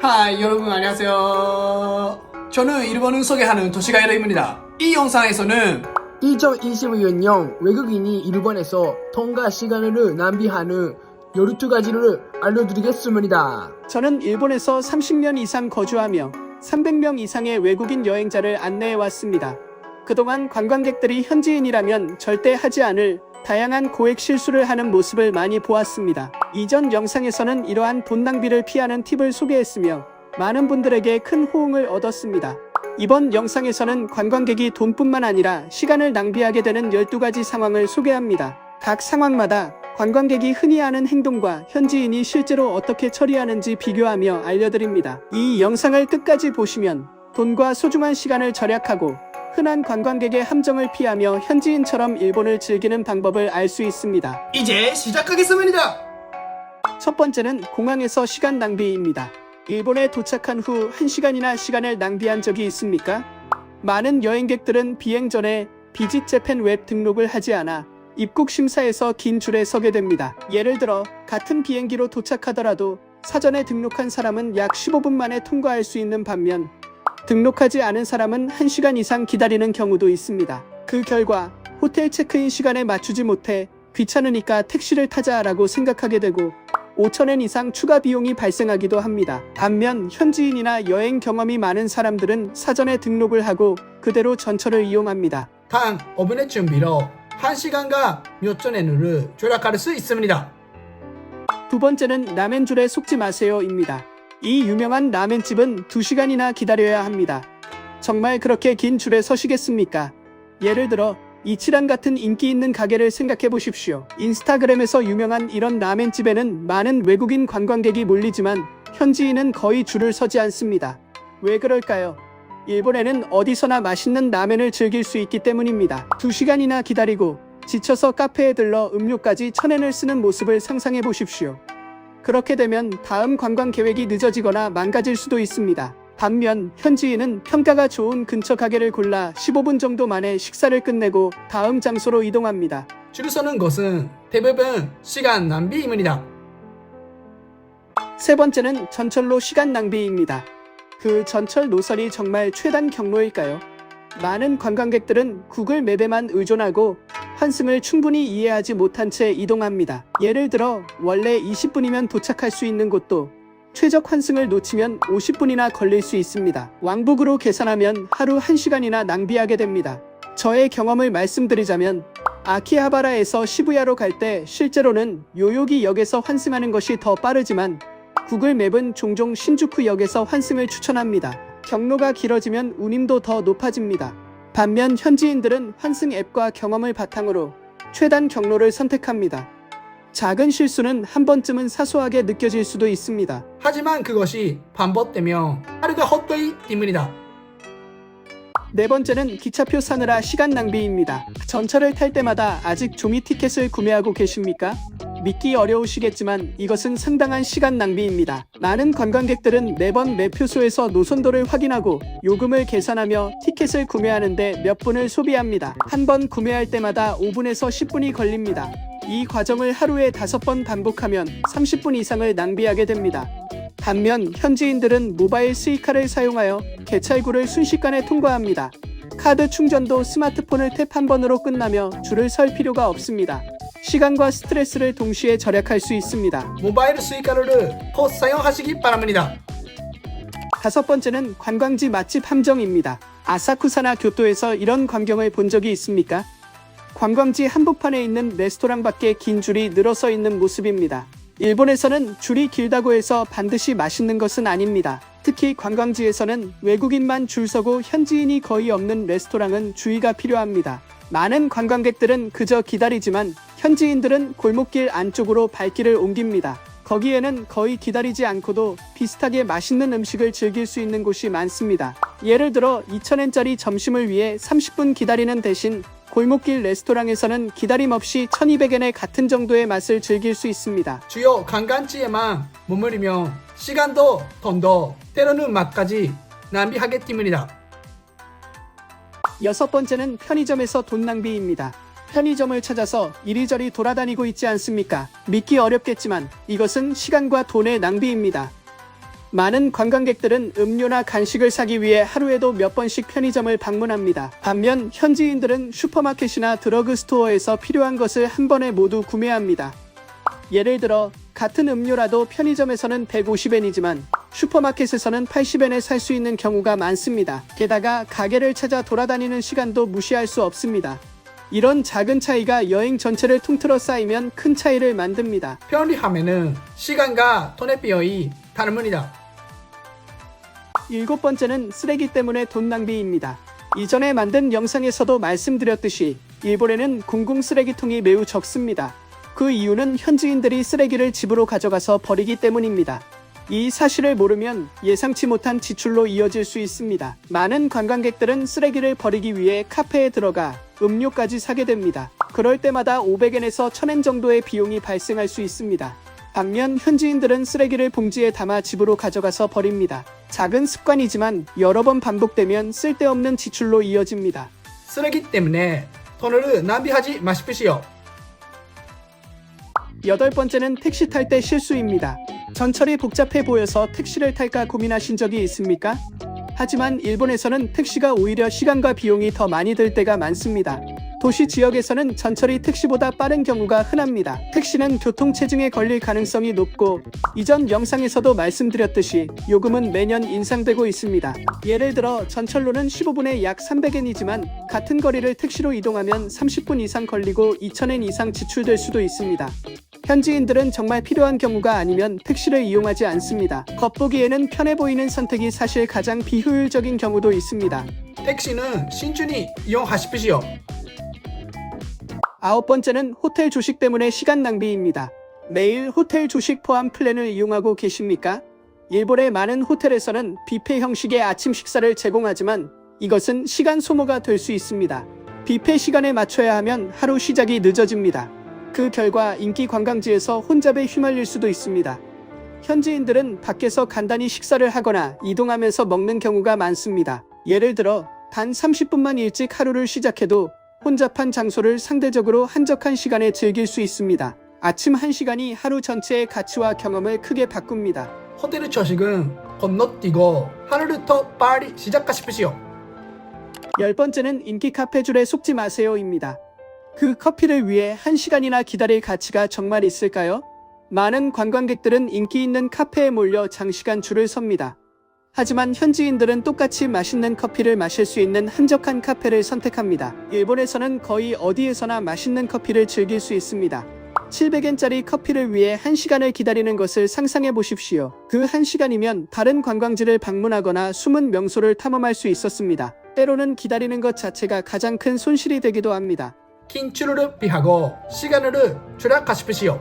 하이 여러분 안녕하세요. 저는 일본을 소개하는 도시가이러입니다. 이 영상에서는 2022년 외국인이 일본에서 통과 시간을 낭비하는 12가지를 알려드리겠습니다. 저는 일본에서 30년 이상 거주하며 300명 이상의 외국인 여행자를 안내해왔습니다. 그동안 관광객들이 현지인이라면 절대 하지 않을 다양한 고액 실수를 하는 모습을 많이 보았습니다. 이전 영상에서는 이러한 돈 낭비를 피하는 팁을 소개했으며 많은 분들에게 큰 호응을 얻었습니다. 이번 영상에서는 관광객이 돈뿐만 아니라 시간을 낭비하게 되는 12가지 상황을 소개합니다. 각 상황마다 관광객이 흔히 하는 행동과 현지인이 실제로 어떻게 처리하는지 비교하며 알려드립니다. 이 영상을 끝까지 보시면 돈과 소중한 시간을 절약하고 흔한 관광객의 함정을 피하며 현지인처럼 일본을 즐기는 방법을 알 수 있습니다. 이제 시작하겠습니다. 첫 번째는 공항에서 시간 낭비입니다. 일본에 도착한 후 1시간이나 시간을 낭비한 적이 있습니까? 많은 여행객들은 비행 전에 비짓 재팬 웹 등록을 하지 않아 입국 심사에서 긴 줄에 서게 됩니다. 예를 들어 같은 비행기로 도착하더라도 사전에 등록한 사람은 약 15분 만에 통과할 수 있는 반면 등록하지 않은 사람은 1시간 이상 기다리는 경우도 있습니다. 그 결과 호텔 체크인 시간에 맞추지 못해 귀찮으니까 택시를 타자라고 생각하게 되고 5,000엔 이상 추가 비용이 발생하기도 합니다. 반면 현지인이나 여행 경험이 많은 사람들은 사전에 등록을 하고 그대로 전철을 이용합니다. 단 5분의 준비로 1시간과 몇 전엔을 절약할 수 있습니다. 두 번째는 라멘줄에 속지 마세요입니다. 이 유명한 라멘집은 2시간이나 기다려야 합니다. 정말 그렇게 긴 줄에 서시겠습니까? 예를 들어 이치란 같은 인기 있는 가게를 생각해 보십시오. 인스타그램에서 유명한 이런 라멘집에는 많은 외국인 관광객이 몰리지만 현지인은 거의 줄을 서지 않습니다. 왜 그럴까요? 일본에는 어디서나 맛있는 라멘을 즐길 수 있기 때문입니다. 2시간이나 기다리고 지쳐서 카페에 들러 음료까지 1,000엔을 쓰는 모습을 상상해 보십시오. 그렇게 되면 다음 관광 계획이 늦어지거나 망가질 수도 있습니다. 반면 현지인은 평가가 좋은 근처 가게를 골라 15분 정도 만에 식사를 끝내고 다음 장소로 이동합니다. 줄 서는 것은 대부분 시간 낭비입니다. 세 번째는 전철로 시간 낭비입니다. 그 전철 노선이 정말 최단 경로일까요? 많은 관광객들은 구글 맵에만 의존하고 환승을 충분히 이해하지 못한 채 이동합니다. 예를 들어 원래 20분이면 도착할 수 있는 곳도 최적 환승을 놓치면 50분이나 걸릴 수 있습니다. 왕복으로 계산하면 하루 1시간이나 낭비하게 됩니다. 저의 경험을 말씀드리자면 아키하바라에서 시부야로 갈 때 실제로는 요요기 역에서 환승하는 것이 더 빠르지만 구글 맵은 종종 신주쿠 역에서 환승을 추천합니다. 경로가 길어지면 운임도 더 높아집니다. 반면 현지인들은 환승 앱과 경험을 바탕으로 최단 경로를 선택합니다. 작은 실수는 한 번쯤은 사소하게 느껴질 수도 있습니다. 하지만 그것이 반복되면 하루가 헛되기 때문이다. 네 번째는 기차표 사느라 시간 낭비입니다. 전철을 탈 때마다 아직 종이 티켓을 구매하고 계십니까? 믿기 어려우시겠지만 이것은 상당한 시간 낭비입니다. 많은 관광객들은 매번 매표소에서 노선도를 확인하고 요금을 계산하며 티켓을 구매하는데 몇 분을 소비합니다. 한 번 구매할 때마다 5분에서 10분이 걸립니다. 이 과정을 하루에 5번 반복하면 30분 이상을 낭비하게 됩니다. 반면 현지인들은 모바일 스이카를 사용하여 개찰구를 순식간에 통과합니다. 카드 충전도 스마트폰을 탭 한 번으로 끝나며 줄을 설 필요가 없습니다. 시간과 스트레스를 동시에 절약할 수 있습니다. 모바일 스이카를 곧 사용하시기 바랍니다. 다섯 번째는 관광지 맛집 함정입니다. 아사쿠사나 교토에서 이런 광경을 본 적이 있습니까? 관광지 한복판에 있는 레스토랑 밖에 긴 줄이 늘어서 있는 모습입니다. 일본에서는 줄이 길다고 해서 반드시 맛있는 것은 아닙니다. 특히 관광지에서는 외국인만 줄 서고 현지인이 거의 없는 레스토랑은 주의가 필요합니다. 많은 관광객들은 그저 기다리지만 현지인들은 골목길 안쪽으로 발길을 옮깁니다. 거기에는 거의 기다리지 않고도 비슷하게 맛있는 음식을 즐길 수 있는 곳이 많습니다. 예를 들어 2,000엔짜리 점심을 위해 30분 기다리는 대신 골목길 레스토랑에서는 기다림 없이 1,200엔의 같은 정도의 맛을 즐길 수 있습니다. 주요 관광지에만 머무르면 시간도 돈도 때로는 맛까지 낭비하기 때문이다. 여섯 번째는 편의점에서 돈 낭비입니다. 편의점을 찾아서 이리저리 돌아다니고 있지 않습니까? 믿기 어렵겠지만 이것은 시간과 돈의 낭비입니다. 많은 관광객들은 음료나 간식을 사기 위해 하루에도 몇 번씩 편의점을 방문합니다. 반면 현지인들은 슈퍼마켓이나 드러그스토어에서 필요한 것을 한 번에 모두 구매합니다. 예를 들어 같은 음료라도 편의점에서는 150엔이지만 슈퍼마켓에서는 80엔에 살 수 있는 경우가 많습니다. 게다가 가게를 찾아 돌아다니는 시간도 무시할 수 없습니다. 이런 작은 차이가 여행 전체를 통틀어 쌓이면 큰 차이를 만듭니다. 편리함에는 시간과 돈의 비용이 다릅니다. 7번째는 쓰레기 때문에 돈 낭비입니다. 이전에 만든 영상에서도 말씀드렸듯이 일본에는 공공 쓰레기통이 매우 적습니다. 그 이유는 현지인들이 쓰레기를 집으로 가져가서 버리기 때문입니다. 이 사실을 모르면 예상치 못한 지출로 이어질 수 있습니다. 많은 관광객들은 쓰레기를 버리기 위해 카페에 들어가 음료까지 사게 됩니다. 그럴 때마다 500엔에서 1000엔 정도의 비용이 발생할 수 있습니다. 반면 현지인들은 쓰레기를 봉지에 담아 집으로 가져가서 버립니다. 작은 습관이지만 여러 번 반복되면 쓸데없는 지출로 이어집니다. 쓰레기 때문에 돈을 낭비하지 마십시오. 8번째는 택시 탈 때 실수입니다. 전철이 복잡해 보여서 택시를 탈까 고민하신 적이 있습니까? 하지만 일본에서는 택시가 오히려 시간과 비용이 더 많이 들 때가 많습니다. 도시 지역에서는 전철이 택시보다 빠른 경우가 흔합니다. 택시는 교통체증에 걸릴 가능성이 높고 이전 영상에서도 말씀드렸듯이 요금은 매년 인상되고 있습니다. 예를 들어 전철로는 15분에 약 300엔이지만 같은 거리를 택시로 이동하면 30분 이상 걸리고 2000엔 이상 지출될 수도 있습니다. 현지인들은 정말 필요한 경우가 아니면 택시를 이용하지 않습니다. 겉보기에는 편해 보이는 선택이 사실 가장 비효율적인 경우도 있습니다. 택시는 신중히 이용하십시오. 9번째는 호텔 조식 때문에 시간 낭비입니다. 매일 호텔 조식 포함 플랜을 이용하고 계십니까? 일본의 많은 호텔에서는 뷔페 형식의 아침 식사를 제공하지만 이것은 시간 소모가 될 수 있습니다. 뷔페 시간에 맞춰야 하면 하루 시작이 늦어집니다. 그 결과 인기 관광지에서 혼잡에 휘말릴 수도 있습니다. 현지인들은 밖에서 간단히 식사를 하거나 이동하면서 먹는 경우가 많습니다. 예를 들어 단 30분만 일찍 하루를 시작해도 혼잡한 장소를 상대적으로 한적한 시간에 즐길 수 있습니다. 아침 1시간이 하루 전체의 가치와 경험을 크게 바꿉니다. 호텔 조식은 건너뛰고 하루를 더 빨리 시작하십시오. 10번째는 인기 카페줄에 속지 마세요입니다. 그 커피를 위해 1시간이나 기다릴 가치가 정말 있을까요? 많은 관광객들은 인기 있는 카페에 몰려 장시간 줄을 섭니다. 하지만 현지인들은 똑같이 맛있는 커피를 마실 수 있는 한적한 카페를 선택합니다. 일본에서는 거의 어디에서나 맛있는 커피를 즐길 수 있습니다. 700엔짜리 커피를 위해 1시간을 기다리는 것을 상상해 보십시오. 그 1시간이면 다른 관광지를 방문하거나 숨은 명소를 탐험할 수 있었습니다. 때로는 기다리는 것 자체가 가장 큰 손실이 되기도 합니다. 긴출을 피하고 시간을 절약하십시오.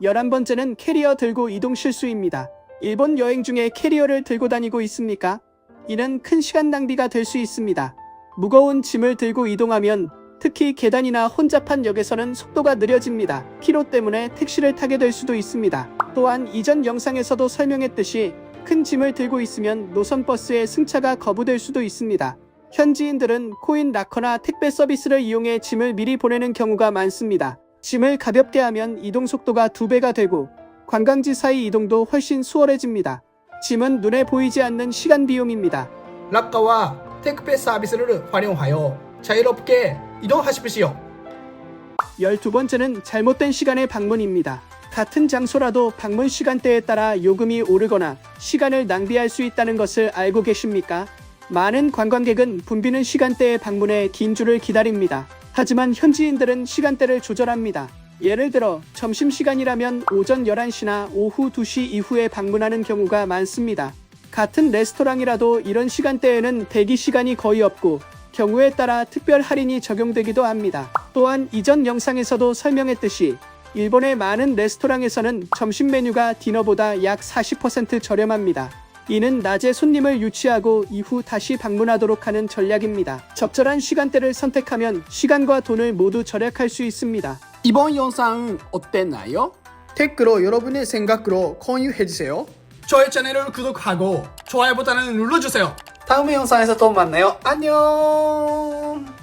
11번째는 캐리어 들고 이동 실수입니다. 일본 여행 중에 캐리어를 들고 다니고 있습니까? 이는 큰 시간 낭비가 될 수 있습니다. 무거운 짐을 들고 이동하면 특히 계단이나 혼잡한 역에서는 속도가 느려집니다. 피로 때문에 택시를 타게 될 수도 있습니다. 또한 이전 영상에서도 설명했듯이 큰 짐을 들고 있으면 노선버스의 승차가 거부될 수도 있습니다. 현지인들은 코인 락커나 택배 서비스를 이용해 짐을 미리 보내는 경우가 많습니다. 짐을 가볍게 하면 이동 속도가 2배가 되고 관광지 사이 이동도 훨씬 수월해집니다. 짐은 눈에 보이지 않는 시간 비용입니다. 락커와 택배 서비스를 활용하여 자유롭게 이동하십시오. 12번째는 잘못된 시간의 방문입니다. 같은 장소라도 방문 시간대에 따라 요금이 오르거나 시간을 낭비할 수 있다는 것을 알고 계십니까? 많은 관광객은 붐비는 시간대에 방문해 긴 줄을 기다립니다. 하지만 현지인들은 시간대를 조절합니다. 예를 들어 점심시간이라면 오전 11시나 오후 2시 이후에 방문하는 경우가 많습니다. 같은 레스토랑이라도 이런 시간대에는 대기 시간이 거의 없고 경우에 따라 특별 할인이 적용되기도 합니다. 또한 이전 영상에서도 설명했듯이 일본의 많은 레스토랑에서는 점심 메뉴가 디너보다 약 40% 저렴합니다. 이는 낮에 손님을 유치하고 이후 다시 방문하도록 하는 전략입니다. 적절한 시간대를 선택하면 시간과 돈을 모두 절약할 수 있습니다. 이번 영상은 어땠나요? 댓글로 여러분의 생각으로 공유해주세요. 저의 채널을 구독하고 좋아요 버튼을 눌러주세요. 다음 영상에서 또 만나요. 안녕.